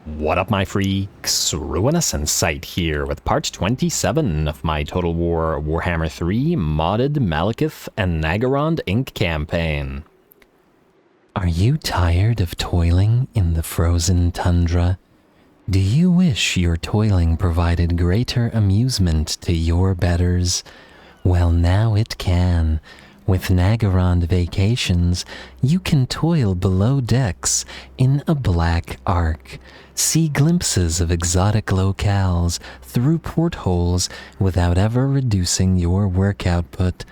What up, my freaks? RuinousInsight here with part 27 of my Total War Warhammer 3 modded Malekith and Naggarond Inc. campaign. Are you tired of toiling in the frozen tundra? Do you wish your toiling provided greater amusement to your betters? Well, now it can. With Naggarond Vacations, you can toil below decks in a black ark. See glimpses of exotic locales through portholes without ever reducing your work output.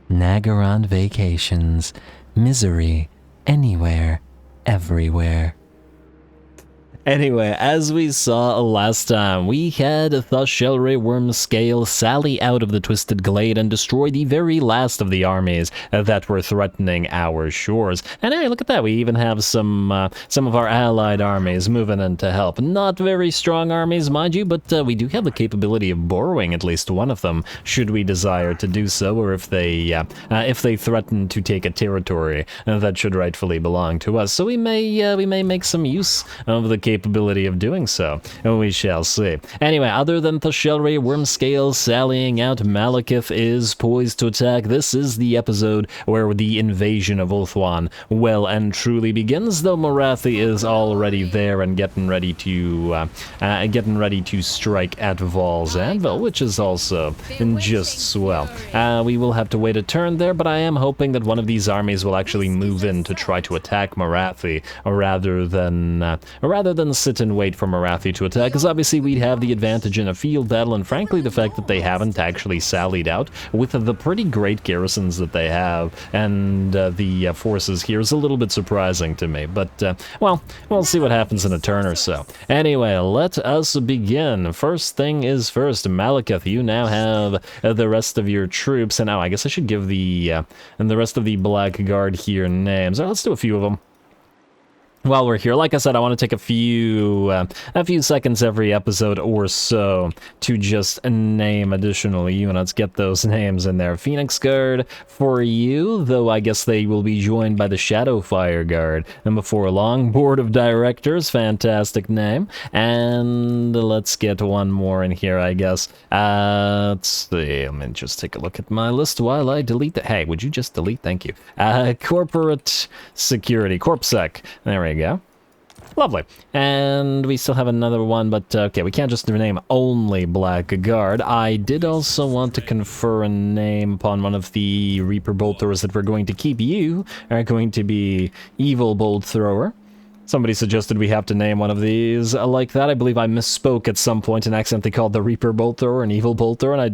Naggarond Vacations. Misery. Anywhere. Everywhere. Anyway, as we saw last time, we had Thashelre Wormscale sally out of the Twisted Glade and destroy the very last of the armies that were threatening our shores. And hey, look at that, we even have some of our allied armies moving in to help. Not very strong armies, mind you, but we do have the capability of borrowing at least one of them, should we desire to do so, or if they threaten to take a territory that should rightfully belong to us. So we may make some use of the capability of doing so. We shall see. Anyway, other than Thashelre Wormscale sallying out, Malekith is poised to attack. This is the episode where the invasion of ULTHUAN well and truly begins, though Morathi is already there and getting ready to strike at Val's Anvil, which is also just swell. We will have to wait a turn there, but I am hoping that one of these armies will actually move in to try to attack Morathi rather than sit and wait for Morathi to attack, because obviously we'd have the advantage in a field battle, and frankly the fact that they haven't actually sallied out with the pretty great garrisons that they have and the forces here is a little bit surprising to me, but well, we'll see what happens in a turn or so. Anyway, let us begin. First thing is first, Malekith, you now have the rest of your troops, and now I guess I should give the rest of the Black Guard here names. All right, let's do a few of them. While we're here, like I said, I want to take a few seconds every episode or so to just name additional units, get those names in there. Phoenix Guard for you, though I guess they will be joined by the Shadowfire Guard. And before long, Board of Directors, fantastic name. And let's get one more in here, I guess. Let's see, let me just take a look at my list while I delete that. Hey, would you just delete? Thank you. Corporate Security, CorpSec. There we go. Lovely. And we still have another one, but okay, we can't just rename only Black Guard. I did also want to confer a name upon one of the Reaper Bolt Throwers that we're going to keep. You are going to be Evil Bolt Thrower. Somebody suggested we have to name one of these like that. I believe I misspoke at some point and accidentally called the Reaper Bolt Thrower an Evil Bolt Thrower, and I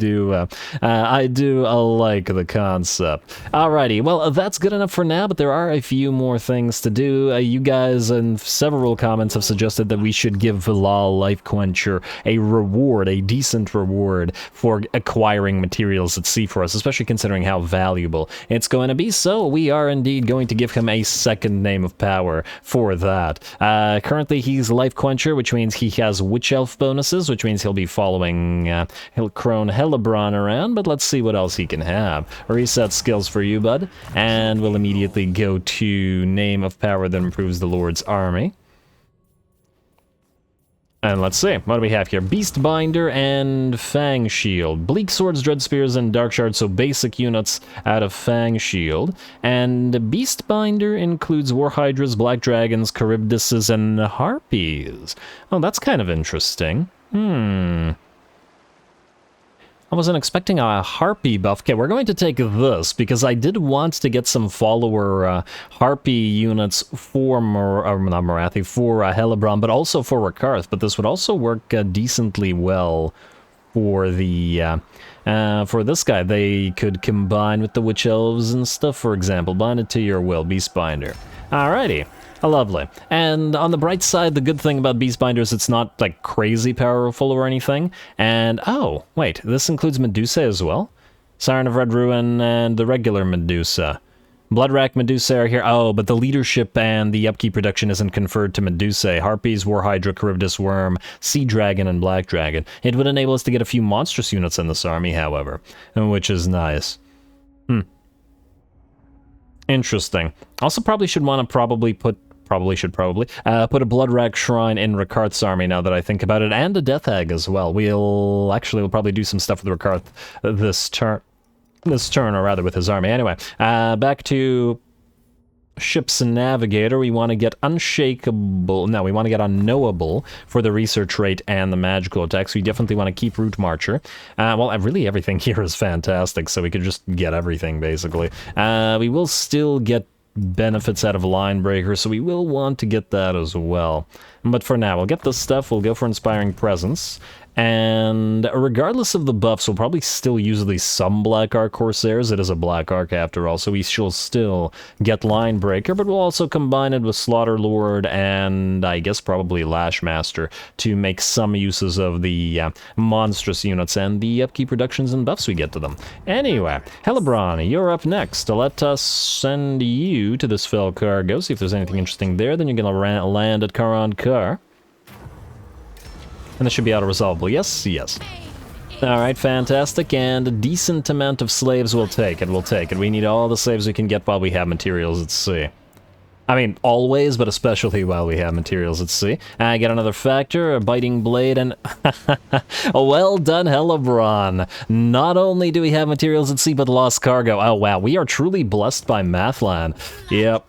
do like the concept. Alrighty, well, that's good enough for now, but there are a few more things to do. You guys in several comments have suggested that we should give Valal Lifequencher a reward, a decent reward for acquiring materials at sea for us, especially considering how valuable it's going to be. So we are indeed going to give him a second name of power for that. Currently he's Lifequencher, which means he has Witch Elf bonuses, which means he'll be following Crone Hellebron around, but let's see what else he can have. Reset skills for you, bud, and we'll immediately go to Name of Power that improves the Lord's Army. And let's see, what do we have here? Beastbinder and Fang Shield. Bleak Swords, Dread Spears, and Dark Shards, so basic units out of Fang Shield. And Beastbinder includes War Hydras, Black Dragons, Charybdises, and Harpies. Oh, that's kind of interesting. I wasn't expecting a Harpy buff. Okay, we're going to take this, because I did want to get some follower Harpy units for Hellebron, but also for Rakarth, but this would also work decently well for the for this guy. They could combine with the Witch Elves and stuff, for example. Bind it to your will, Beastbinder. Alrighty. Lovely. And on the bright side, the good thing about Beastbinder is it's not, like, crazy powerful or anything. And, oh, wait, this includes Medusa as well? Siren of Red Ruin and the regular Medusa. Bloodrack Medusa are here. Oh, but the leadership and the upkeep reduction isn't conferred to Medusa. Harpies, War Hydra, Charybdis Worm, Sea Dragon, and Black Dragon. It would enable us to get a few monstrous units in this army, however, which is nice. Interesting. Also probably should want to put Probably. Put a Bloodrack Shrine in Rakarth's army now that I think about it, and a Death Egg as well. We'll probably do some stuff with Rakarth this turn, or rather with his army. Anyway, back to Ship's Navigator. We want to get Unshakable. No, we want to get Unknowable for the research rate and the magical attacks. We definitely want to keep Root Marcher. Well, really everything here is fantastic, so we could just get everything, basically. We will still get benefits out of Line Breaker, so we will want to get that as well. But for now, we'll get this stuff, we'll go for Inspiring Presence, and regardless of the buffs, we'll probably still use at least some Black Arc Corsairs. It is a Black Arc after all, so we shall still get Line Breaker, but we'll also combine it with Slaughter Lord and I guess probably Lashmaster to make some uses of the monstrous units and the upkeep reductions and buffs we get to them. Anyway, Hellebrand, you're up next. Let us send you to this Fell Cargo, see if there's anything interesting there. Then you're gonna land at Karand Kar. And this should be auto-resolvable. Yes. Alright, fantastic, and a decent amount of slaves we'll take it. We need all the slaves we can get while we have materials at sea. I mean, always, but especially while we have materials at sea. I get another factor, a Biting Blade, and... well done, Hellebrand. Not only do we have materials at sea, but lost cargo. Oh, wow, we are truly blessed by Mathland. Yep.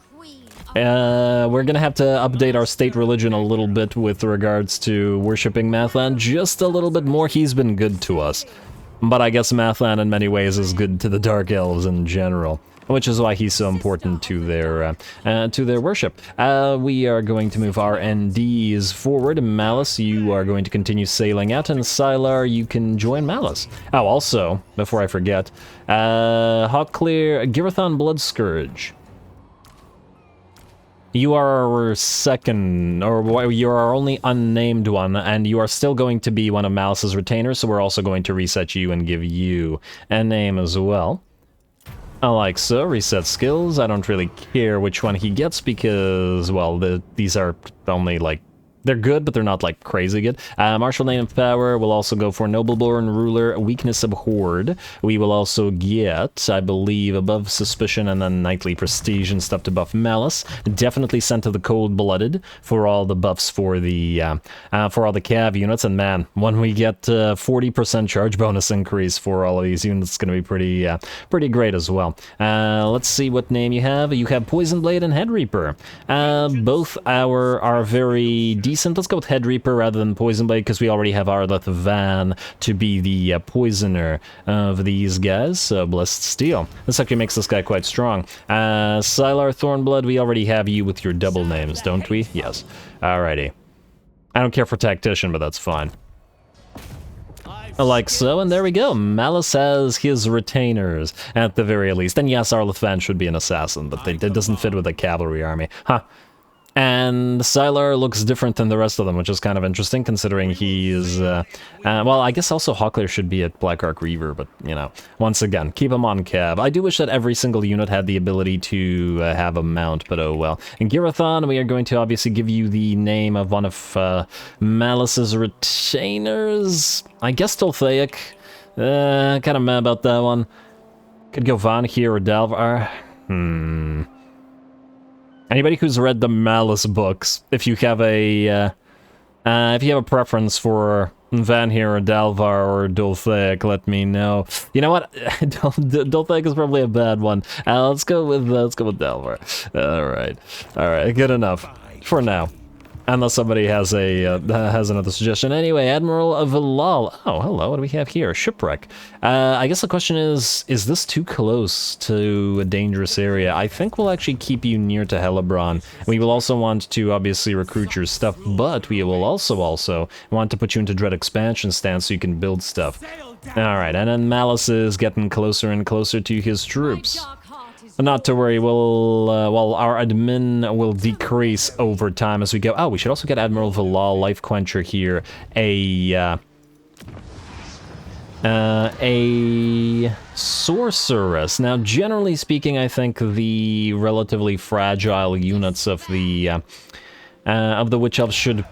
We're gonna have to update our state religion a little bit with regards to worshipping Mathland just a little bit more. He's been good to us. But I guess Mathland in many ways is good to the Dark Elves in general, which is why he's so important to their worship. We are going to move our NDs forward. Malice, you are going to continue sailing out, and Sylar, you can join Malice. Oh, also, before I forget, Hawkclear, Girathon Bloodscourge. You are our second, or you are our only unnamed one, and you are still going to be one of Malice's retainers, so we're also going to reset you and give you a name as well. Like so, reset skills. I don't really care which one he gets because, well, these are only, like, they're good, but they're not, like, crazy good. Martial Name of Power, we'll also go for Nobleborn Ruler, Weakness Abhorred. We will also get, I believe, Above Suspicion and then Knightly Prestige and stuff to buff Malice. Definitely sent to the Cold-Blooded for all the buffs for the Cav units. And man, when we get 40% charge bonus increase for all of these units, it's going to be pretty great as well. Let's see what name you have. You have Poison Blade and Head Reaper. Both are very decent. Let's go with Head Reaper rather than Poison Blade because we already have Arleth Van to be the poisoner of these guys. So Blessed Steel. This actually makes this guy quite strong. Sylar Thornblood, we already have you with your double names, don't we? Yes. Alrighty. I don't care for Tactician, but that's fine. Like so, and there we go. Malice has his retainers, at the very least. And yes, Arleth Van should be an assassin, but it doesn't fit with a cavalry army. Huh. And Sylar looks different than the rest of them, which is kind of interesting, considering he is, well, I guess also Hawkclear should be at Black Arc Reaver, but, you know, once again, keep him on Cav. I do wish that every single unit had the ability to have a mount, but oh well. In Girathon, we are going to obviously give you the name of one of Malice's retainers. I guess Tolthaic. Kind of mad about that one. Could go Van here or Dalvar. Anybody who's read the Malice books, if you have a preference for Vanir or Dalvar or Dolthaic, let me know. You know what? Dolthaic is probably a bad one. Let's go with Dalvar. All right, good enough for now. Unless somebody has another suggestion. Anyway, Admiral of Valal. Oh, hello. What do we have here? Shipwreck. I guess the question is this too close to a dangerous area? I think we'll actually keep you near to Hellebrand. We will also want to obviously recruit your stuff, but we will also want to put you into Dread Expansion stance so you can build stuff. All right, and then Malice is getting closer and closer to his troops. Not to worry, well, our admin will decrease over time as we go. Oh, we should also get Admiral Valal, Life Quencher here, a Sorceress. Now, generally speaking, I think the relatively fragile units of the Witch Elves should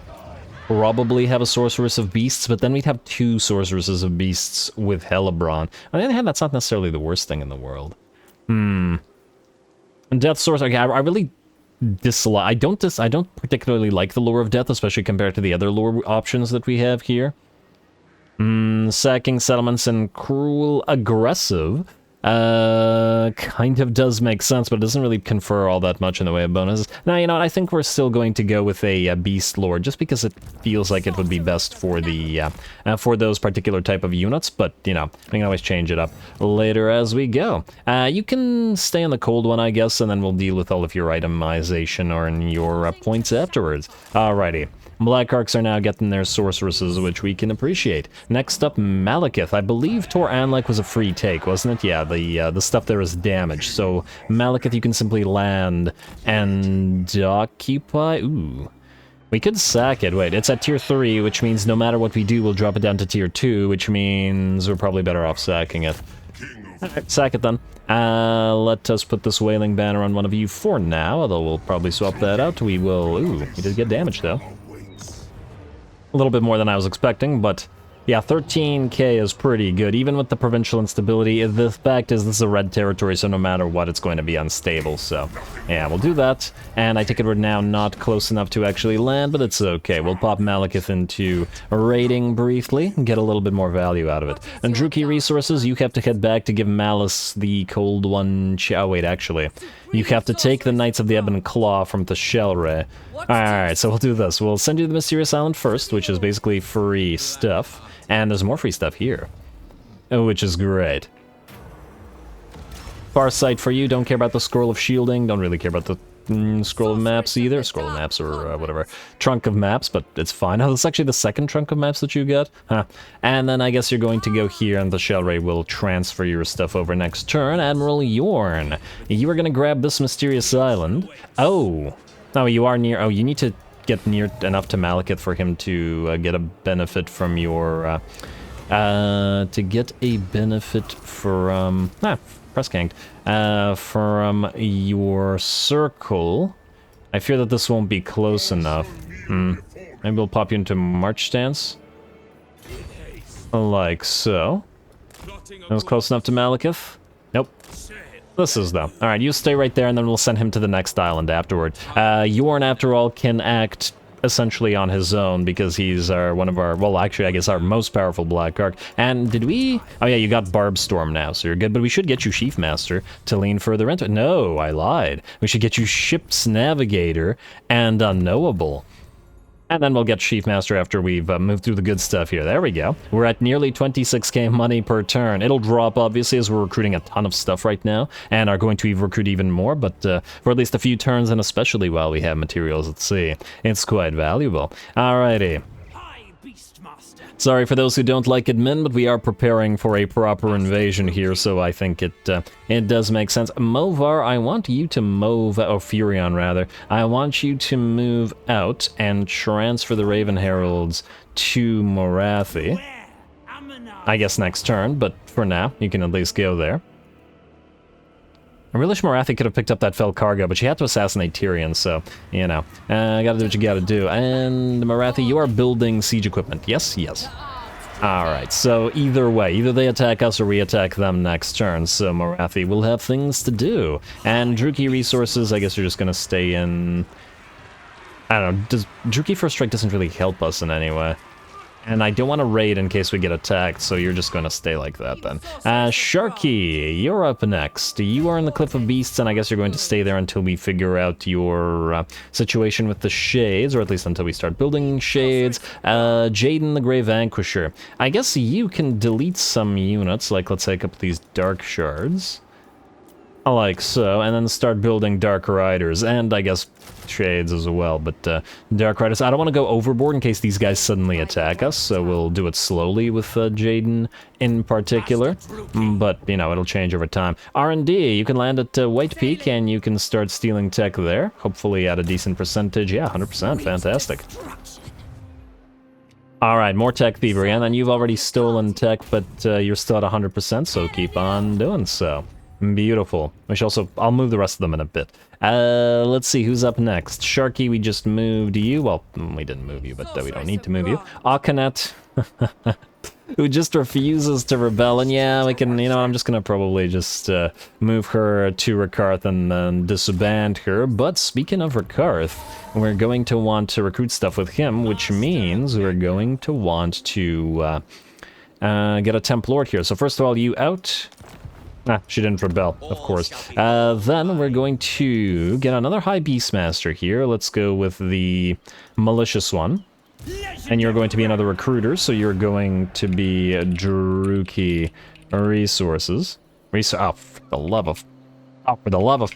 probably have a Sorceress of Beasts, but then we'd have two Sorceresses of Beasts with Hellebrand. On the other hand, that's not necessarily the worst thing in the world. Death Source, okay, I really dislike. I don't particularly like the Lure of Death, especially compared to the other lure options that we have here. Sacking settlements and cruel aggressive. Kind of does make sense, but it doesn't really confer all that much in the way of bonuses. Now, you know what, I think we're still going to go with a Beast Lord, just because it feels like it would be best for the, for those particular type of units, but, you know, we can always change it up later as we go. You can stay on the cold one, I guess, and then we'll deal with all of your itemization or in your points afterwards. Alrighty. Black Arcs are now getting their sorceresses, which we can appreciate. Next up, Malekith. I believe Tor Anlek was a free take, wasn't it? Yeah, the stuff there is damaged. So, Malekith, you can simply land and occupy. Ooh. We could sack it. Wait, it's at tier 3, which means no matter what we do, we'll drop it down to tier 2, which means we're probably better off sacking it. Alright, sack it then. Let us put this Wailing Banner on one of you for now, although we'll probably swap that out. We will... Ooh, he did get damaged, though. A little bit more than I was expecting, but yeah, 13k is pretty good, even with the provincial instability. The fact is, this is a red territory, so no matter what, it's going to be unstable, so yeah, we'll do that. And I take it we're now not close enough to actually land, but it's okay. We'll pop Malekith into raiding briefly and get a little bit more value out of it. And Druki resources, you have to head back to give Malice the cold one. Oh wait, actually, you have to take the Knights of the Ebon Claw from the Shelray. Alright, so we'll do this. We'll send you to the Mysterious Island first, which is basically free stuff. And there's more free stuff here, which is great. Farsight for you, don't care about the Scroll of Shielding, don't really care about the Scroll of Maps either. Scroll of Maps or whatever. Trunk of Maps, but it's fine. Oh, this is actually the second Trunk of Maps that you got? Huh. And then I guess you're going to go here and the Shelray will transfer your stuff over next turn. Admiral Yorn, you are going to grab this Mysterious Island. Oh, you are near. Oh, you need to get near enough to Malekith for him to get a benefit from your, press ganked, from your circle. I fear that this won't be close enough. Maybe we'll pop you into March Stance. Like so. That was close enough to Malekith? Nope. This is, though. Alright, you stay right there, and then we'll send him to the next island afterward. Yorn, after all, can act essentially on his own, because he's one of our, well, actually, I guess our most powerful Black Arc. And did we... Oh, yeah, you got Barb Storm now, so you're good. But we should get you Sheaf Master to lean further into it. No, I lied. We should get you Ship's Navigator and Unknowable. And then we'll get Sheaf Master after we've moved through the good stuff here. There we go. We're at nearly 26k money per turn. It'll drop, obviously, as we're recruiting a ton of stuff right now, and are going to recruit even more, but for at least a few turns, and especially while we have materials at sea, it's quite valuable. Alrighty. Sorry for those who don't like admin, but we are preparing for a proper invasion here, so I think it does make sense. Movar, I want you to move, or Furion rather, I want you to move out and transfer the Raven Heralds to Morathi. I guess next turn, but for now, you can at least go there. I really wish Morathi could have picked up that fell cargo, but she had to assassinate Tyrion, so, you know. Gotta do what you gotta do. And Morathi, you are building siege equipment. Yes? Yes. Alright, so either way, either they attack us or we attack them next turn, so Morathi will have things to do. And Druki resources, I guess you're just gonna stay in... I don't know, Druki First Strike doesn't really help us in any way. And I don't want to raid in case we get attacked, so you're just going to stay like that then. Sharky, you're up next. You are in the Cliff of Beasts, and I guess you're going to stay there until we figure out your situation with the Shades, or at least until we start building Shades. Jaden the Grey Vanquisher. I guess you can delete some units, like let's say a couple of these Dark Shards. Like so, and then start building Dark Riders, and I guess Shades as well, but Dark Riders, I don't want to go overboard in case these guys suddenly attack us, so we'll do it slowly with Jaden in particular, but, you know, it'll change over time. R&D, you can land at White Peak, and you can start stealing tech there, hopefully at a decent percentage. Yeah, 100%, fantastic. Alright, more tech thievery, and then you've already stolen tech, but you're still at 100%, so keep on doing so. Beautiful. Which also, I'll move the rest of them in a bit. Let's see, who's up next? Sharky, we just moved you. Well, we didn't move you, but we don't need to move you. Akanet. who just refuses to rebel. And yeah, we can, you know, I'm just gonna probably just move her to Rakarth and then disband her. But speaking of Rakarth, we're going to want to recruit stuff with him, which means we're going to want to get a Temp Lord here. So first of all, you out. Ah, she didn't rebel, of course. Then we're going to get another High Beastmaster here. Let's go with the Malicious one. And you're going to be another recruiter, so you're going to be Druki Resources. Oh, for the love of... Oh, for the love of...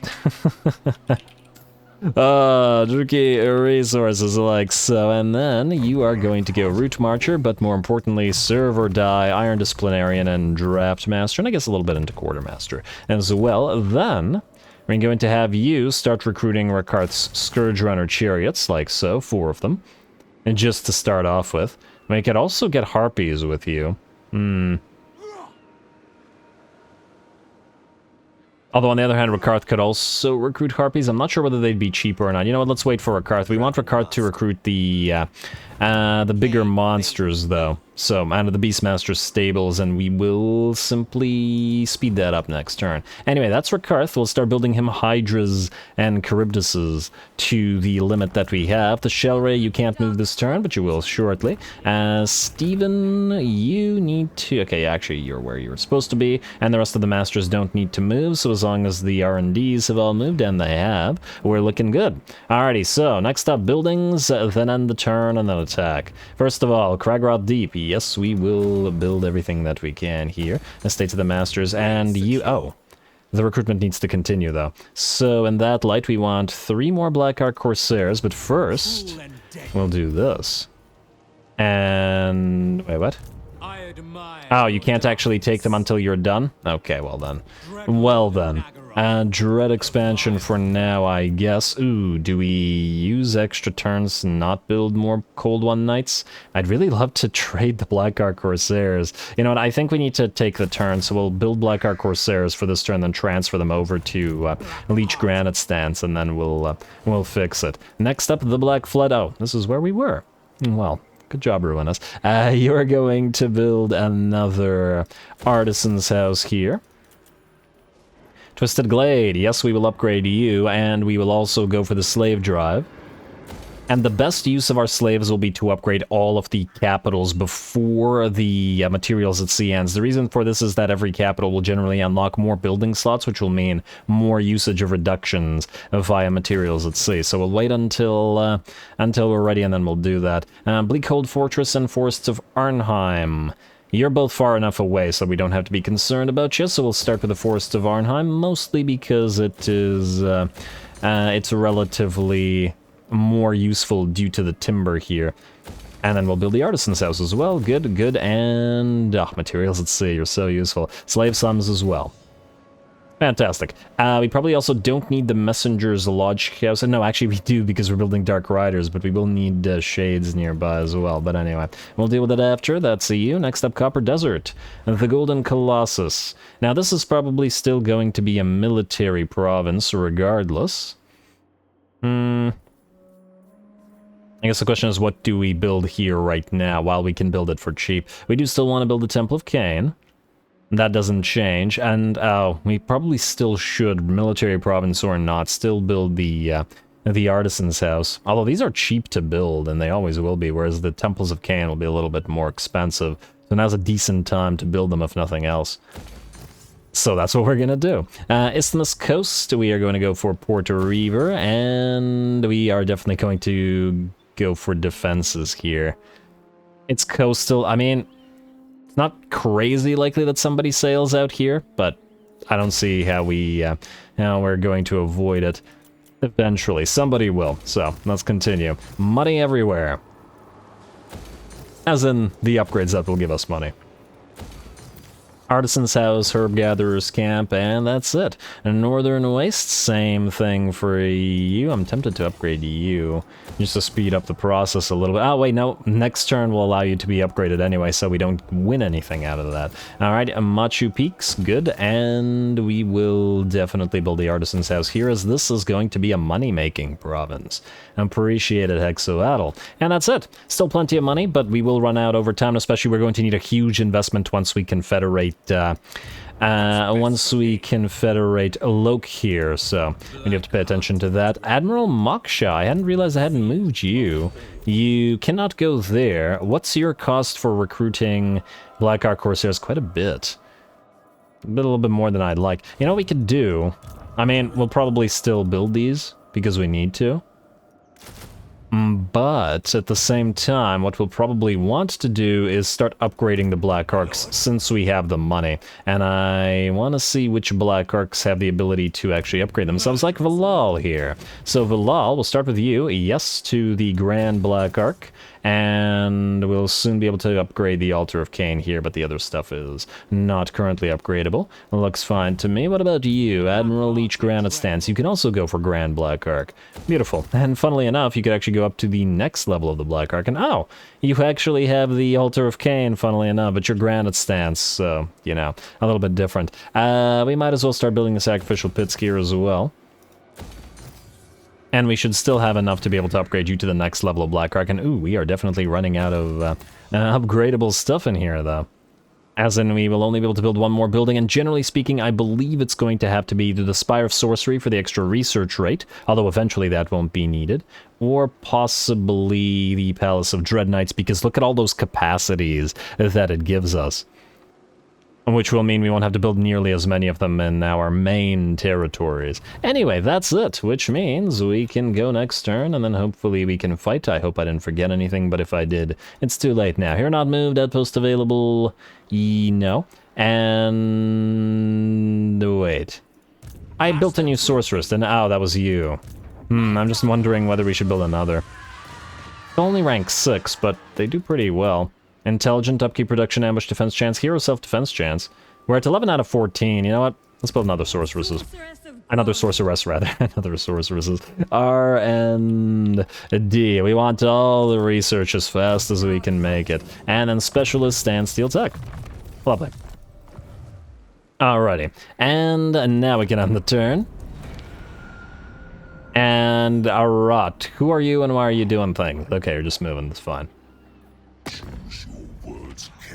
Druki Resources like so. And then you are going to go Root Marcher, but more importantly, Serve or Die, Iron Disciplinarian, and Draft Master, and I guess a little bit into Quartermaster as well. Then we're going to have you start recruiting Rakarth's Scourge Runner Chariots, like so, 4 of them. And just to start off with. We could also get Harpies with you. Although, on the other hand, Rakarth could also recruit Harpies. I'm not sure whether they'd be cheaper or not. You know what, let's wait for Rakarth. We want Rakarth to recruit the bigger monsters, though. So, out of the Beastmaster stables, and we will simply speed that up next turn. Anyway, that's Rakarth. We'll start building him Hydras and Charybdises to the limit that we have. The Shellray, you can't move this turn, but you will shortly. Steven, you need to... Okay, actually, you're where you were supposed to be, and the rest of the Masters don't need to move, so as long as the R&Ds have all moved, and they have, we're looking good. Alrighty, so, next up, buildings, then end the turn, and then attack. First of all, Kragrod Deep. Yes, we will build everything that we can here. Estates of the Masters, and you... Oh, the recruitment needs to continue, though. So, in that light, we want 3 more Black Ark Corsairs, but first, we'll do this. And... Wait, what? Oh, you can't actually take them until you're done? Okay, well then. Well then. Dread expansion for now, I guess. Ooh, do we use extra turns to not build more Cold One Knights? I'd really love to trade the Black Ark Corsairs. You know what, I think we need to take the turn, so we'll build Black Ark Corsairs for this turn, then transfer them over to Leech Granite Stance, and then we'll fix it. Next up, the Black Flood. Oh, this is where we were. Well... Good job, Ruinous. You're going to build another Artisan's House here. Twisted Glade. Yes, we will upgrade you, and we will also go for the Slave Drive. And the best use of our slaves will be to upgrade all of the capitals before the materials at sea ends. The reason for this is that every capital will generally unlock more building slots, which will mean more usage of reductions via materials at sea. So we'll wait until we're ready, and then we'll do that. Bleakhold Fortress and Forests of Arnheim. You're both far enough away, so we don't have to be concerned about you. So we'll start with the Forests of Arnheim, mostly because it is it's relatively more useful due to the timber here. And then we'll build the Artisan's House as well. Good, good, and... materials at sea, you're so useful. Slave Sums as well. Fantastic. We probably also don't need the Messenger's Lodge House. No, actually we do, because we're building Dark Riders, but we will need Shades nearby as well. But anyway, we'll deal with it after. That's you. Next up, Copper Desert. The Golden Colossus. Now, this is probably still going to be a military province, regardless. I guess the question is, what do we build here right now, while we can build it for cheap? We do still want to build the Temple of Cain. That doesn't change, and we probably still should, military province or not, still build the Artisan's House. Although these are cheap to build, and they always will be, whereas the Temples of Cain will be a little bit more expensive. So now's a decent time to build them, if nothing else. So that's what we're gonna do. Isthmus Coast, we are going to go for Port Reaver, and we are definitely going to go for defenses here. It's coastal. I mean, it's not crazy likely that somebody sails out here, but I don't see how we're going to avoid it. Eventually, somebody will. So let's continue. Money everywhere. As in the upgrades that will give us money. Artisan's House, Herb Gatherer's Camp, and that's it. Northern Waste, same thing for you. I'm tempted to upgrade you, just to speed up the process a little bit. Oh, wait, no. Next turn will allow you to be upgraded anyway, so we don't win anything out of that. Alright, Machu Peaks, good. And we will definitely build the Artisan's House here, as this is going to be a money-making province. Appreciate it, Hexoatl. And that's it. Still plenty of money, but we will run out over time, especially we're going to need a huge investment once we confederate Lok here, so we have to pay attention to that. Admiral Moksha, I hadn't realized I hadn't moved you. You cannot go there. What's your cost for recruiting Black Ark Corsairs? Quite a bit. A little bit more than I'd like. You know what we could do? I mean, we'll probably still build these, because we need to. But at the same time, what we'll probably want to do is start upgrading the Black Arks since we have the money. And I want to see which Black Arks have the ability to actually upgrade themselves, like Valal here. So Valal, we'll start with you. Yes to the Grand Black Ark. And we'll soon be able to upgrade the Altar of Cain here, but the other stuff is not currently upgradable. Looks fine to me. What about you? Admiral Leech Granite Stance. You can also go for Grand Black Ark. Beautiful. And funnily enough, you could actually go up to the next level of the Black Ark, and oh, you actually have the Altar of Cain, funnily enough, but your Granite Stance, so, you know, a little bit different. We might as well start building the Sacrificial Pits here as well. And we should still have enough to be able to upgrade you to the next level of Black Ark. And ooh, we are definitely running out of upgradable stuff in here, though. As in, we will only be able to build one more building, and generally speaking, I believe it's going to have to be either the Spire of Sorcery for the extra research rate, although eventually that won't be needed, or possibly the Palace of Dread Knights, because look at all those capacities that it gives us. Which will mean we won't have to build nearly as many of them in our main territories. Anyway, that's it, which means we can go next turn, and then hopefully we can fight. I hope I didn't forget anything, but if I did, it's too late now. Here not moved, outpost available, no. And wait. I built a new sorceress, and oh, that was you. I'm just wondering whether we should build another. Only rank 6, but they do pretty well. Intelligent, upkeep, production, ambush, defense chance, hero self-defense chance. We're at 11 out of 14. You know what? Let's build another sorceresses. Another sorceress, rather. Another sorceresses. R and D. We want all the research as fast as we can make it. And then specialist and steel tech. Lovely. Alrighty. And now we can end the turn. And Arat. Who are you and why are you doing things? Okay, you're just moving. That's fine.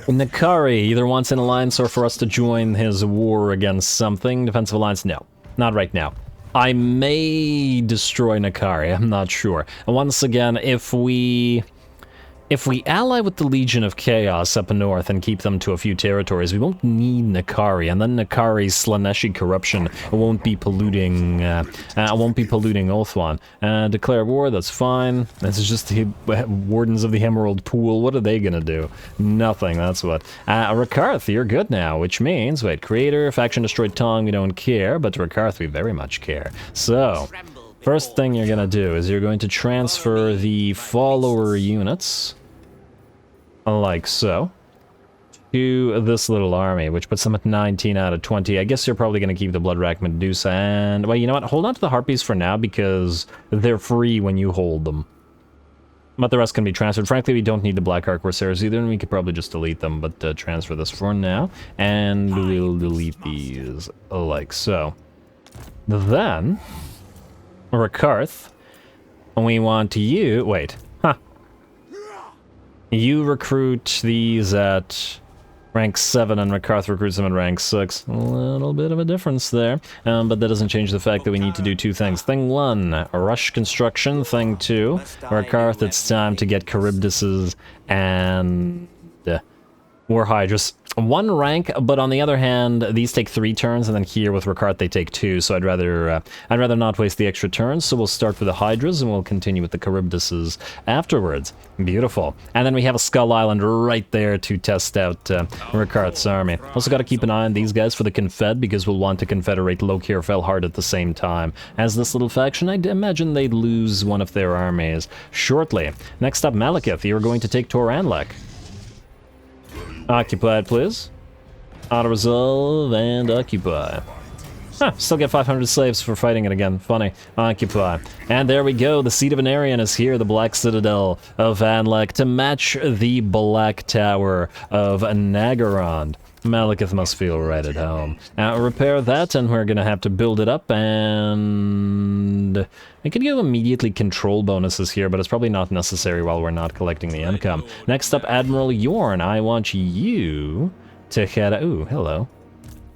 Nakari either wants an alliance or for us to join his war against something. Defensive alliance? No. Not right now. I may destroy Nakari, I'm not sure. Once again, if we ally with the Legion of Chaos up north and keep them to a few territories, we won't need Nakari, and then Nakari's Slaneshi corruption won't be polluting ULTHUAN. Declare war, that's fine. This is just the Wardens of the Emerald Pool. What are they gonna do? Nothing, that's what. Rakarth, you're good now, which means, wait, Creator, Faction Destroyed Tong, we don't care, but Rakarth, we very much care. So, first thing you're gonna do is you're going to transfer the follower units, like so, to this little army, which puts them at 19 out of 20. I guess you're probably gonna keep the Bloodrack Medusa, and, well, you know what, hold on to the Harpies for now, because they're free when you hold them. But the rest can be transferred. Frankly, we don't need the Black Ark Corsairs either, and we could probably just delete them, but transfer this for now, and we'll delete these, like so. Then, Rakarth, we want you, wait, you recruit these at rank 7 and Rakarth recruits them at rank 6. A little bit of a difference there, but that doesn't change the fact that we need to do two things. Thing 1, rush construction. Thing 2, Rakarth, it's time to get Charybdises and War Hydras. 1 rank, but on the other hand, these take 3 turns, and then here with Rakarth they take 2, so I'd rather not waste the extra turns, so we'll start with the Hydras, and we'll continue with the Charybdises afterwards. Beautiful. And then we have a Skull Island right there to test out Rakarth's army. Also got to keep an eye on these guys for the Confed, because we'll want to confederate Lokir Felhard at the same time as this little faction. I'd imagine they'd lose one of their armies shortly. Next up, Malekith. You're going to take Toranlek. Occupied, please. Auto-resolve and occupy. Huh, still get 500 slaves for fighting it again. Funny. Occupy. And there we go. The Seat of Anarion is here. The Black Citadel of Anlek to match the Black Tower of Naggarond. Malekith must feel right at home. Now, repair that, and we're gonna have to build it up, and I could give immediately control bonuses here, but it's probably not necessary while we're not collecting the income. Next up, Admiral Yorn. I want you to head... Ooh, hello.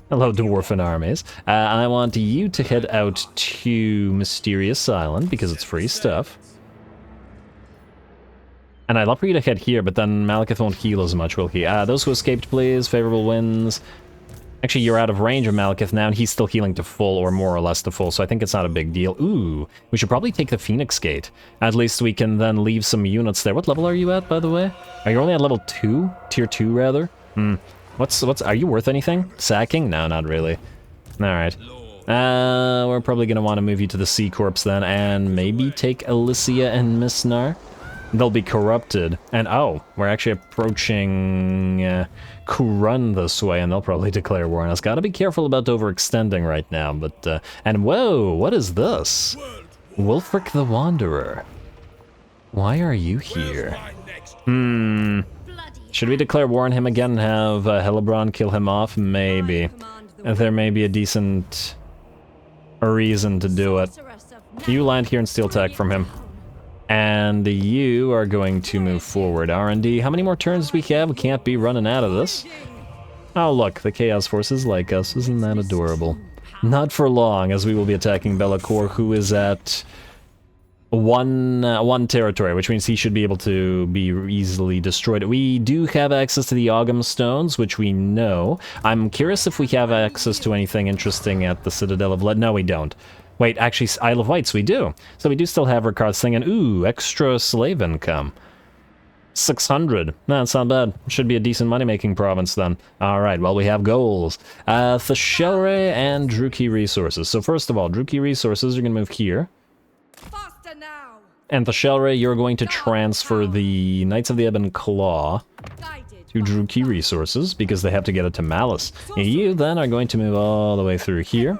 Hello, Dwarfen armies. I want you to head out to Mysterious Island, because it's free stuff. And I'd love for you to head here, but then Malekith won't heal as much, will he? Those who escaped, please. Favorable winds. Actually, you're out of range of Malekith now, and he's still healing to full, or more or less to full, so I think it's not a big deal. Ooh, we should probably take the Phoenix Gate. At least we can then leave some units there. What level are you at, by the way? Are you only at level 2? Tier 2, rather? Are you worth anything? Sacking? No, not really. Alright. We're probably gonna want to move you to the Sea Corps then, and maybe take Elysia and Misnar. They'll be corrupted. And oh, we're actually approaching Kurun this way, and they'll probably declare war on us. Gotta be careful about overextending right now, but... and whoa, what is this? Wulfric the Wanderer. Why are you here? Should we declare war on him again and have Hellebron kill him off? Maybe. There may be a decent reason to do it. You land here and steal attack from him. And you are going to move forward. R&D, how many more turns do we have? We can't be running out of this. Oh look, the Chaos Forces like us. Isn't that adorable? Not for long, as we will be attacking Be'lakor, who is at... one territory, which means he should be able to be easily destroyed. We do have access to the Ogham Stones, which we know. I'm curious if we have access to anything interesting at the Citadel of Lead. No, we don't. Wait, actually, Isle of Wights, we do. So we do still have Ricard's thing, and ooh, extra slave income. 600. No, that's not bad. Should be a decent money-making province, then. Alright, well, we have goals. Theshelre and Druki Resources. So first of all, Druki Resources, you're going to move here. And Theshelre, you're going to transfer the Knights of the Ebon Claw to Druki Resources, because they have to get it to Malice. You then are going to move all the way through here,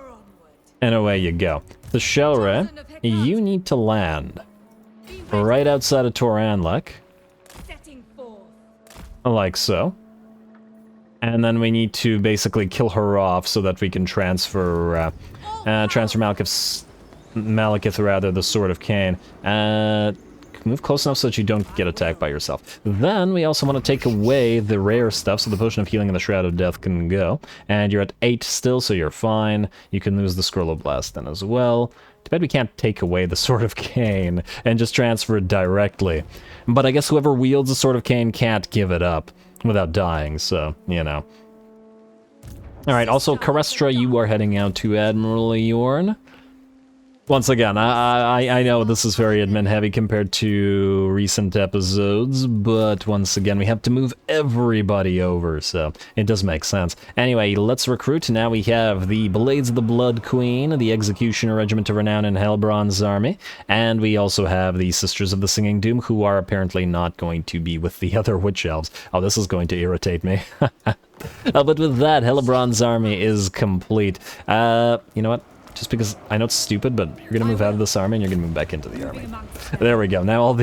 and away you go. Theshelre, you need to land right outside of Tor Anlek, like so. And then we need to basically kill her off so that we can transfer Malekith, rather, the Sword of Cain. Move close enough so that you don't get attacked by yourself. Then we also want to take away the rare stuff, so the Potion of Healing and the Shroud of Death can go. And you're at 8 still, so you're fine. You can lose the Scroll of Blast then as well. Too bad we can't take away the Sword of Cain and just transfer it directly. But I guess whoever wields the Sword of Cain can't give it up without dying, so, you know. Alright, also, Carestra, you are heading out to Admiral Yorn. Once again, I know this is very admin-heavy compared to recent episodes, but once again, we have to move everybody over, so it does make sense. Anyway, let's recruit. Now we have the Blades of the Blood Queen, the Executioner Regiment of Renown in Hellbronn's army, and we also have the Sisters of the Singing Doom, who are apparently not going to be with the other Witch Elves. Oh, this is going to irritate me. But with that, Hellbronn's army is complete. You know what? Just because I know it's stupid, but you're gonna move out of this army and you're gonna move back into the army. There we go. Now all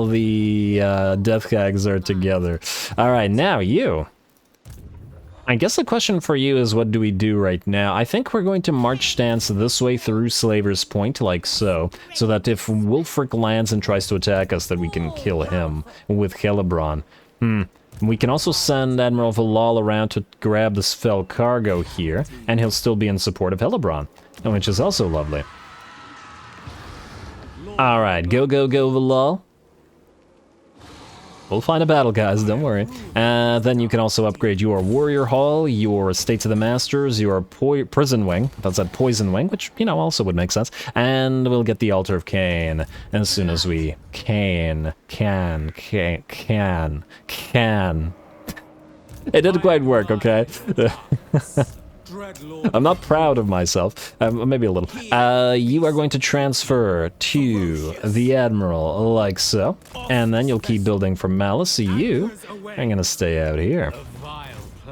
the death gags are together. All right, now you. I guess the question for you is, what do we do right now? I think we're going to march stance this way through Slaver's Point, like so that if Wulfric lands and tries to attack us, that we can kill him with Hellebron. We can also send Admiral Valal around to grab this fell cargo here, and he'll still be in support of Hellebron, which is also lovely. Alright, go, go, go, Valal. We'll find a battle, guys, don't worry. Then you can also upgrade your Warrior Hall, your Estates of the Masters, your Prison Wing, that's that Poison Wing, which, you know, also would make sense. And we'll get the Altar of Cain as soon as we can. It didn't quite work, okay? I'm not proud of myself. Maybe a little. You are going to transfer to the Admiral, like so. And then you'll keep building for Malice. You are going to stay out here.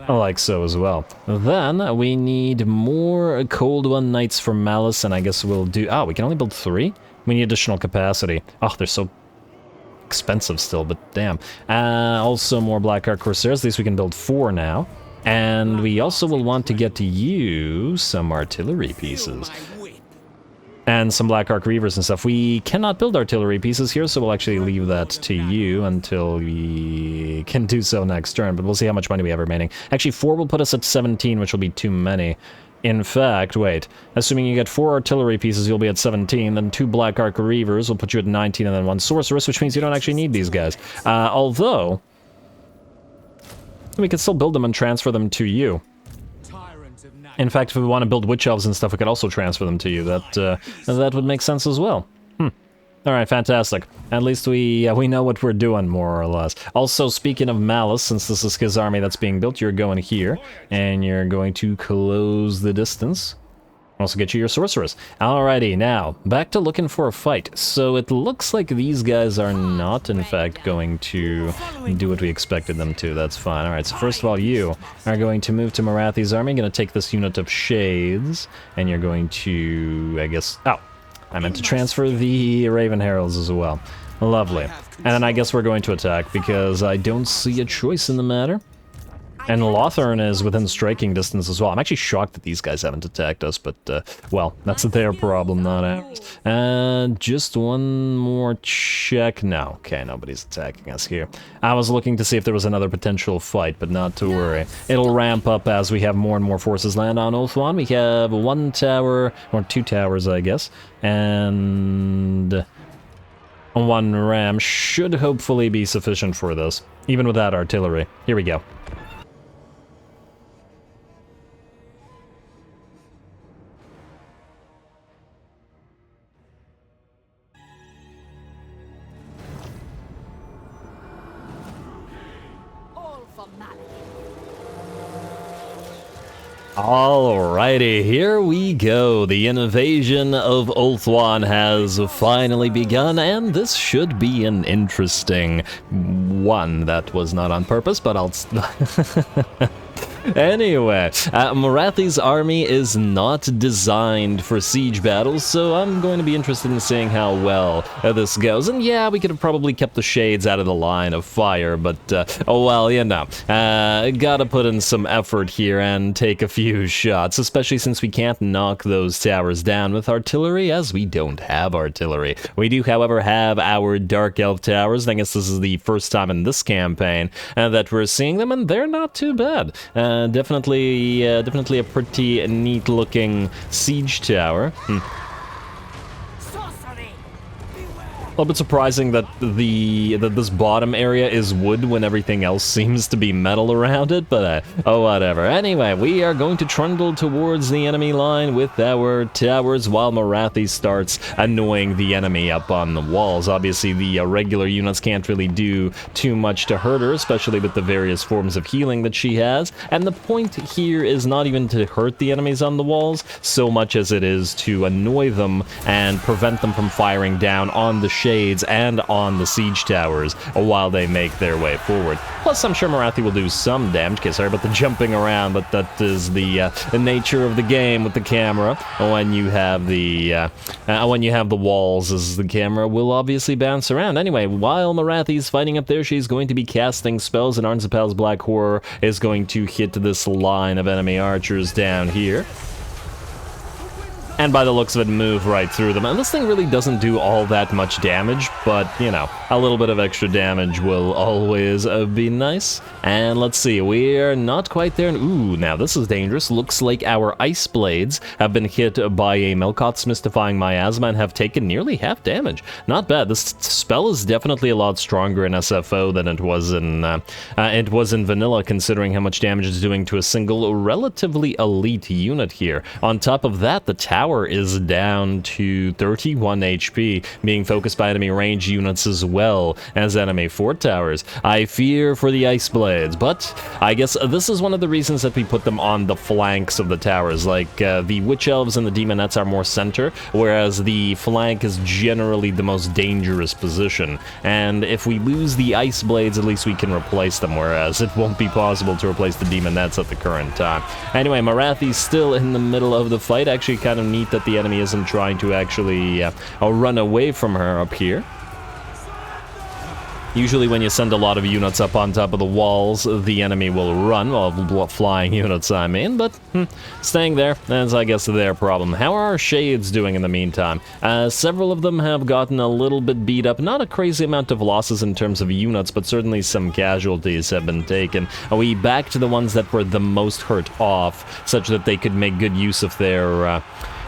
Like so as well. Then we need more Cold One Knights for Malice, and I guess we'll do... Oh, we can only build 3? We need additional capacity. Oh, they're so expensive still, but damn. Also more Black Ark Corsairs. At least we can build 4 now. And we also will want to get to you some artillery pieces. And some Black Ark Reavers and stuff. We cannot build artillery pieces here, so we'll actually leave that to you until we can do so next turn. But we'll see how much money we have remaining. Actually, 4 will put us at 17, which will be too many. In fact, wait. Assuming you get 4 artillery pieces, you'll be at 17. Then 2 Black Ark Reavers will put you at 19, and then 1 Sorceress, which means you don't actually need these guys. Although... we could still build them and transfer them to you. In fact, if we want to build Witch Elves and stuff, we could also transfer them to you. That would make sense as well. Alright, fantastic. At least we know what we're doing, more or less. Also, speaking of Malice, since this is his army that's being built, you're going here, and you're going to close the distance. Also get you your Sorceress. Alrighty, now, back to looking for a fight. So it looks like these guys are not, in fact, going to do what we expected them to. That's fine. Alright, so first of all, you are going to move to Marathi's army. Going to take this unit of Shades, and you're going to, I guess... Oh, I meant to transfer the Raven Heralds as well. Lovely. And then I guess we're going to attack, because I don't see a choice in the matter. And ULTHUAN is within striking distance as well. I'm actually shocked that these guys haven't attacked us, but, well, that's their problem, not ours. And just one more check. No, okay, nobody's attacking us here. I was looking to see if there was another potential fight, but not to worry. It'll ramp up as we have more and more forces land on ULTHUAN. We have 1 tower, or 2 towers, I guess, and 1 ram should hopefully be sufficient for this, even without artillery. Here we go. Alrighty, here we go. The invasion of ULTHUAN has finally begun, and this should be an interesting one. That was not on purpose, but I'll... Anyway, Marathi's army is not designed for siege battles, so I'm going to be interested in seeing how well this goes. And yeah, we could have probably kept the Shades out of the line of fire, but, oh well, you know, gotta put in some effort here and take a few shots, especially since we can't knock those towers down with artillery, as we don't have artillery. We do, however, have our Dark Elf towers. I guess this is the first time in this campaign that we're seeing them, and they're not too bad. Definitely a pretty neat-looking siege tower. A little bit surprising that this bottom area is wood when everything else seems to be metal around it, but oh, whatever. Anyway, we are going to trundle towards the enemy line with our towers while Marathi starts annoying the enemy up on the walls. Obviously, the regular units can't really do too much to hurt her, especially with the various forms of healing that she has. And the point here is not even to hurt the enemies on the walls, so much as it is to annoy them and prevent them from firing down on the Shades and on the siege towers while they make their way forward. Plus, I'm sure Marathi will do some damage. Okay, sorry about the jumping around, but that is the nature of the game with the camera. When you have the walls, as the camera will obviously bounce around. Anyway, while Marathi's fighting up there, she's going to be casting spells, and Arnsapal's Black Horror is going to hit this line of enemy archers down here. And by the looks of it, move right through them. And this thing really doesn't do all that much damage, but, you know, a little bit of extra damage will always be nice. And let's see, we're not quite there. Ooh, now this is dangerous. Looks like our Ice Blades have been hit by a Melkot's Mystifying Miasma and have taken nearly half damage. Not bad. This spell is definitely a lot stronger in SFO than it was in vanilla, considering how much damage it's doing to a single relatively elite unit here. On top of that, the tower tower is down to 31 HP, being focused by enemy range units as well as enemy fort towers. I fear for the Ice Blades, but I guess this is one of the reasons that we put them on the flanks of the towers. Like, the Witch Elves and the Demonettes are more center, whereas the flank is generally the most dangerous position. And if we lose the Ice Blades, at least we can replace them, whereas it won't be possible to replace the Demonettes at the current time. Anyway, Marathi's still in the middle of the fight. Actually, kind of neat that the enemy isn't trying to actually run away from her up here. Usually when you send a lot of units up on top of the walls, the enemy will run, well, flying units I mean, but staying there, that's I guess their problem. How are our Shades doing in the meantime? Several of them have gotten a little bit beat up, not a crazy amount of losses in terms of units, but certainly some casualties have been taken. Are we back to the ones that were the most hurt off, such that they could make good use of their,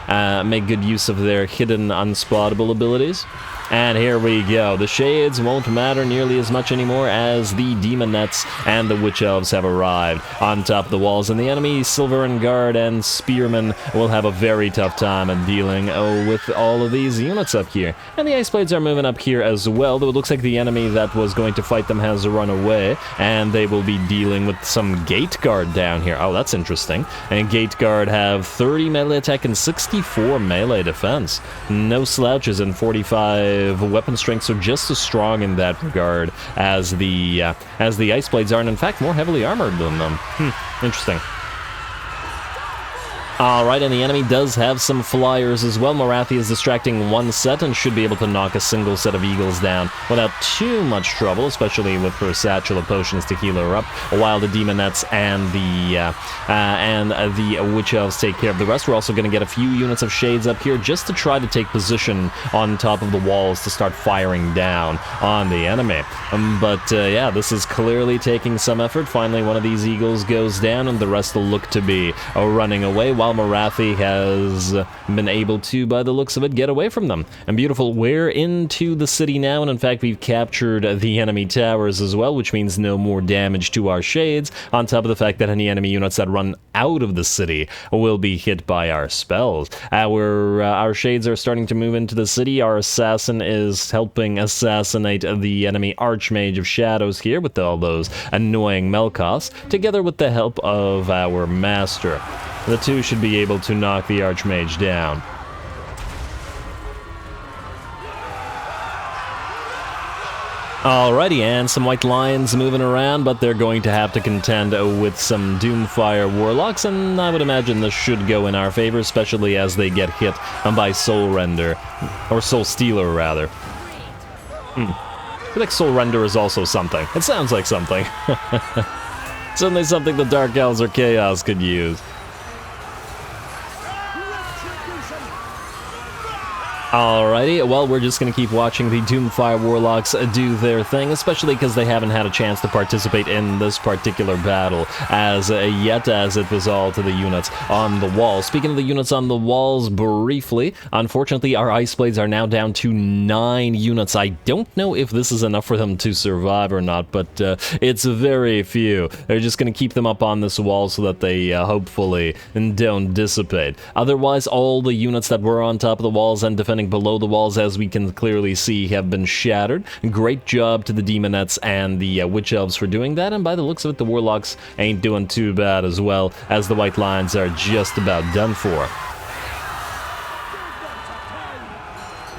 hidden unspottable abilities? And here we go. The Shades won't matter nearly as much anymore as the Demonettes and the Witch Elves have arrived on top of the walls, and the enemy Silverin Guard and Spearmen will have a very tough time in dealing with all of these units up here. And the Ice Blades are moving up here as well, though it looks like the enemy that was going to fight them has run away, and they will be dealing with some Gate Guard down here. Oh, that's interesting. And Gate Guard have 30 melee attack and 64 melee defense. No slouches, and 45 weapon strength, so just as strong in that regard as the Ice Blades are, and in fact more heavily armored than them. Interesting. Alright, and the enemy does have some flyers as well. Morathi is distracting one set and should be able to knock a single set of Eagles down without too much trouble, especially with her satchel of potions to heal her up, while the Demonettes and the Witch Elves take care of the rest. We're also going to get a few units of Shades up here just to try to take position on top of the walls to start firing down on the enemy. Yeah, this is clearly taking some effort. Finally, one of these Eagles goes down, and the rest will look to be running away, while Morathi has been able to, by the looks of it, get away from them. And beautiful, we're into the city now, and in fact we've captured the enemy towers as well, which means no more damage to our Shades, on top of the fact that any enemy units that run out of the city will be hit by our spells. Our Shades are starting to move into the city. Our assassin is helping assassinate the enemy Archmage of Shadows here with all those annoying Melkoths, together with the help of our master. The two should be able to knock the Archmage down. Alrighty, and some White Lions moving around, but they're going to have to contend with some Doomfire Warlocks, and I would imagine this should go in our favor, especially as they get hit by Soul Render, or Soul Stealer, rather. I feel like Soul Render is also something. It sounds like something. Certainly something the Dark Elves or Chaos could use. Alrighty, well, we're just going to keep watching the Doomfire Warlocks do their thing, especially because they haven't had a chance to participate in this particular battle as yet, as it was all to the units on the wall. Speaking of the units on the walls, briefly, unfortunately, our Ice Blades are now down to 9 units. I don't know if this is enough for them to survive or not, but it's very few. They're just going to keep them up on this wall so that they hopefully don't dissipate. Otherwise, all the units that were on top of the walls and defending below the walls, as we can clearly see, have been shattered. Great job to the Demonettes and the Witch Elves for doing that, and by the looks of it, the Warlocks ain't doing too bad as well, as the White Lions are just about done for.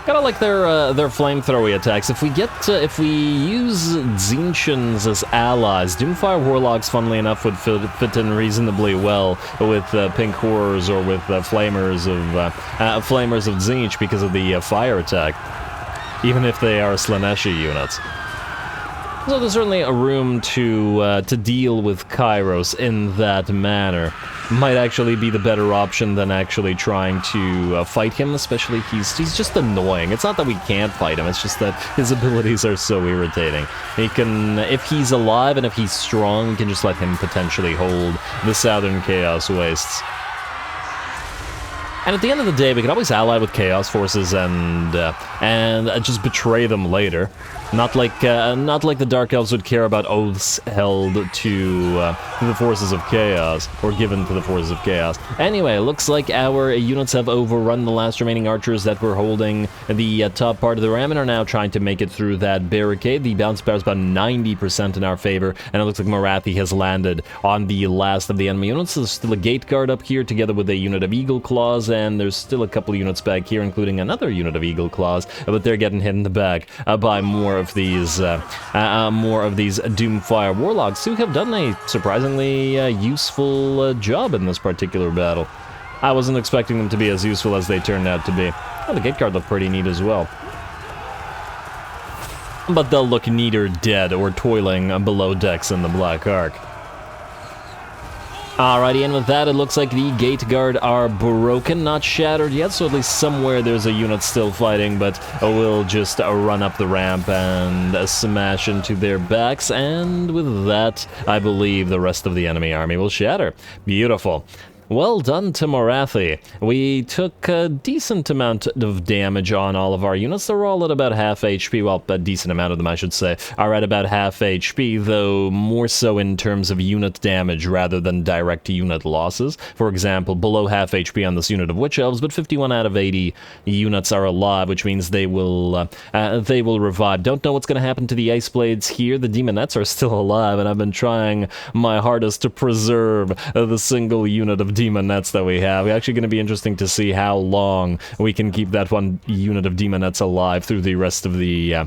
Kinda like their flamethrower attacks. If we use Tzeentchans as allies, Doomfire Warlocks, funnily enough, would fit in reasonably well with Pink Horrors or with Flamers of Tzeentch because of the fire attack, even if they are Slaaneshi units. So there's certainly a room to deal with Kairos in that manner. Might actually be the better option than actually trying to fight him, especially he's just annoying. It's not that we can't fight him, it's just that his abilities are so irritating. He can, if he's alive and if he's strong, we can just let him potentially hold the Southern Chaos Wastes. And at the end of the day, we could always ally with Chaos Forces and just betray them later. Not like the Dark Elves would care about oaths held to the forces of chaos, or given to the forces of chaos. Anyway, looks like our units have overrun the last remaining archers that were holding the top part of the ram and are now trying to make it through that barricade. The bounce power is about 90% in our favor, and it looks like Morathi has landed on the last of the enemy units. There's still a gate guard up here together with a unit of Eagle Claws, and there's still a couple units back here, including another unit of Eagle Claws, but they're getting hit in the back by more of these Doomfire Warlocks, who have done a surprisingly useful job in this particular battle. I wasn't expecting them to be as useful as they turned out to be. Oh, the gate guard looked pretty neat as well. But they'll look neater dead or toiling below decks in the Black Ark. Alrighty, and with that, it looks like the gate guard are broken, not shattered yet, so at least somewhere there's a unit still fighting, but we'll just run up the ramp and smash into their backs, and with that, I believe the rest of the enemy army will shatter. Beautiful. Well done to Morathi. We took a decent amount of damage on all of our units. They're all at about half HP. Well, a decent amount of them, I should say, are at about half HP, though more so in terms of unit damage rather than direct unit losses. For example, below half HP on this unit of Witch Elves, but 51 out of 80 units are alive, which means they will revive. Don't know what's going to happen to the Ice Blades here. The Demonettes are still alive, and I've been trying my hardest to preserve the single unit of Demonettes that we have. It's actually going to be interesting to see how long we can keep that one unit of Demonettes alive through the rest of the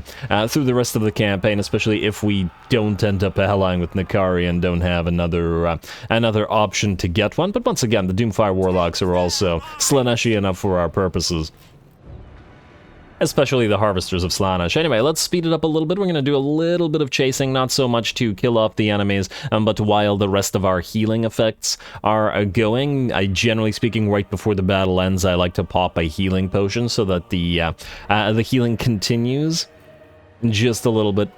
campaign, especially if we don't end up allying with Nakari and don't have another option to get one. But once again, the Doomfire Warlocks are also Slaneshi enough for our purposes. Especially the Harvesters of Slaanesh. Anyway, let's speed it up a little bit. We're going to do a little bit of chasing, not so much to kill off the enemies, but while the rest of our healing effects are going. Generally speaking, right before the battle ends, I like to pop a healing potion so that the healing continues just a little bit.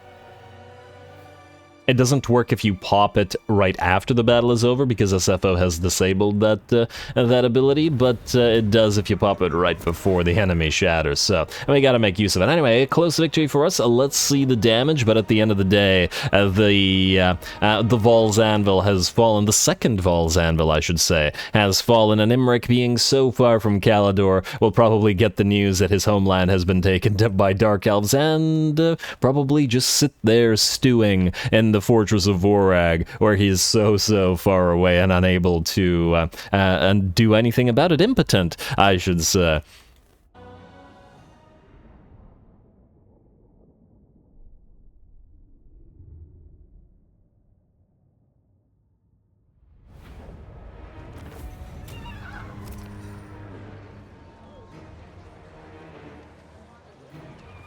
It doesn't work if you pop it right after the battle is over, because SFO has disabled that ability, but it does if you pop it right before the enemy shatters, so we gotta make use of it. Anyway, a close victory for us. Let's see the damage, but at the end of the day, the Val's Anvil has fallen. The second Val's Anvil, I should say, has fallen, and Imric, being so far from Calador, will probably get the news that his homeland has been taken by Dark Elves, and probably just sit there stewing in the Fortress of Vorag, where he is so far away and unable to do anything about it. Impotent, I should say.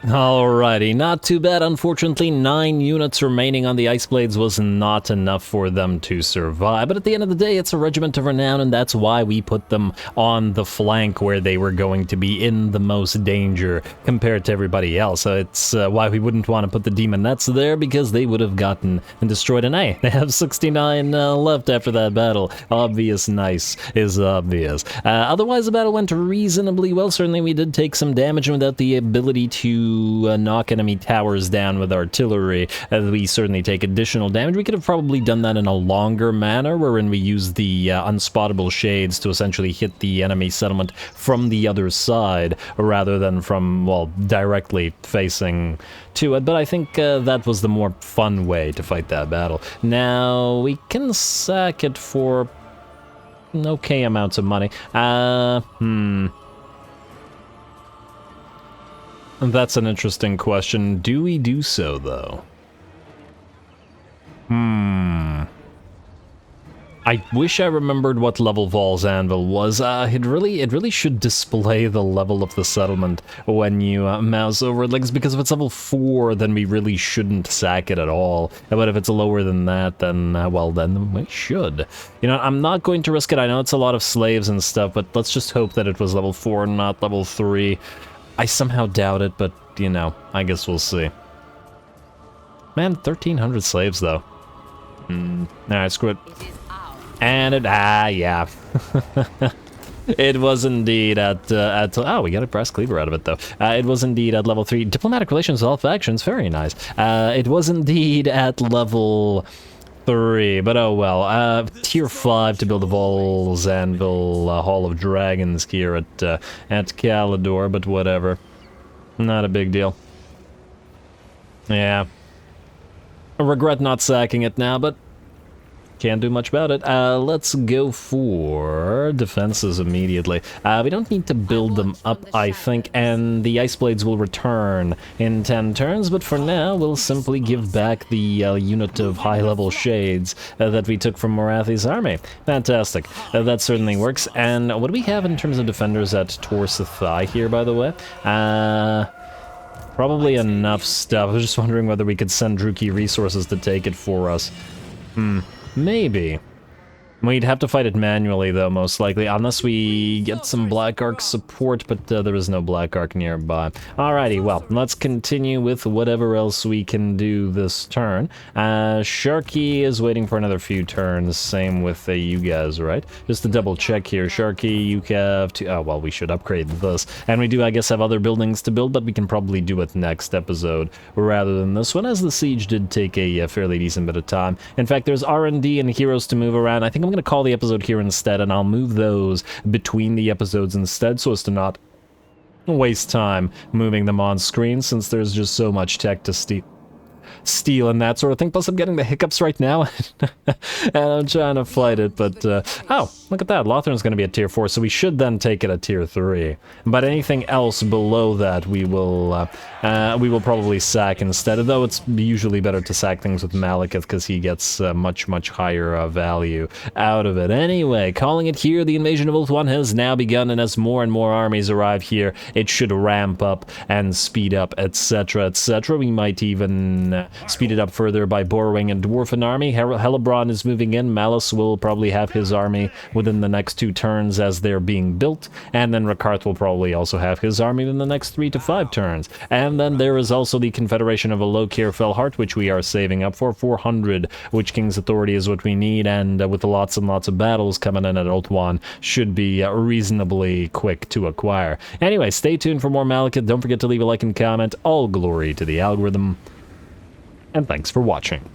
Alrighty, not too bad. Unfortunately, 9 units remaining on the Ice Blades was not enough for them to survive. But at the end of the day, it's a regiment of renown, and that's why we put them on the flank where they were going to be in the most danger compared to everybody else. So it's why we wouldn't want to put the Demonettes there, because they would have gotten destroyed. And hey, they have 69 left after that battle. Obvious nice is obvious. Otherwise, the battle went reasonably well. Certainly, we did take some damage, and without the ability to knock enemy towers down with artillery, we certainly take additional damage. We could have probably done that in a longer manner, wherein we used the unspottable shades to essentially hit the enemy settlement from the other side, rather than from, well, directly facing to it. But I think that was the more fun way to fight that battle. Now, we can sack it for okay amounts of money. That's an interesting question. Do we do so, though? I wish I remembered what level Val's Anvil was. It really should display the level of the settlement when you mouse over it, because if it's level 4, then we really shouldn't sack it at all. But if it's lower than that, then, well, then we should. You know, I'm not going to risk it. I know it's a lot of slaves and stuff, but let's just hope that it was level 4 and not level 3. I somehow doubt it, but, you know, I guess we'll see. Man, 1,300 slaves, though. Alright, screw it. And it, yeah. It was indeed at oh, we got a brass cleaver out of it though. It was indeed at level 3. Diplomatic relations with all factions, very nice. It was indeed at level 3, but oh well. Tier 5 to build a Vol's Anvil Hall of Dragons here at Calidor, but whatever. Not a big deal. Yeah. I regret not sacking it now, but can't do much about it. Let's go for defenses immediately. We don't need to build them up, I think, and the Ice Blades will return in 10 turns, but for now, we'll simply give back the unit of high-level shades that we took from Morathi's army. Fantastic. That certainly works. And what do we have in terms of defenders at Torsathai here, by the way? Probably enough stuff. I was just wondering whether we could send Druki resources to take it for us. Maybe. We'd have to fight it manually, though, most likely, unless we get some Black Ark support, but there is no Black Ark nearby. Alrighty, well, let's continue with whatever else we can do this turn. Sharky is waiting for another few turns, same with you guys, right? Just to double check here, Sharky, you have to... Oh, well, we should upgrade this. And we do, I guess, have other buildings to build, but we can probably do it next episode rather than this one, as the siege did take a fairly decent bit of time. In fact, there's R&D and heroes to move around. I think I'm going to call the episode here instead, and I'll move those between the episodes instead so as to not waste time moving them on screen, since there's just so much tech to steal and that sort of thing. Plus, I'm getting the hiccups right now, and I'm trying to fight it, but, oh, look at that. Lothran's going to be at tier 4, so we should then take it at tier 3. But anything else below that, we will probably sack instead, though it's usually better to sack things with Malekith, because he gets much higher value out of it. Anyway, calling it here, the invasion of ULTHUAN has now begun, and as more and more armies arrive here, it should ramp up and speed up, etc., etc. We might even speed it up further by borrowing a Dwarfen army. Hellebron is moving in. Malus will probably have his army within the next 2 turns as they're being built, and then Rakarth will probably also have his army in the next 3 to 5 turns. And then there is also the Confederation of Alokir Felhart, which we are saving up for. 400 Witch King's authority is what we need, and with lots and lots of battles coming in at ULTHUAN, should be reasonably quick to acquire. Anyway, stay tuned for more Malekith. Don't forget to leave a like and comment. All glory to the algorithm. And thanks for watching.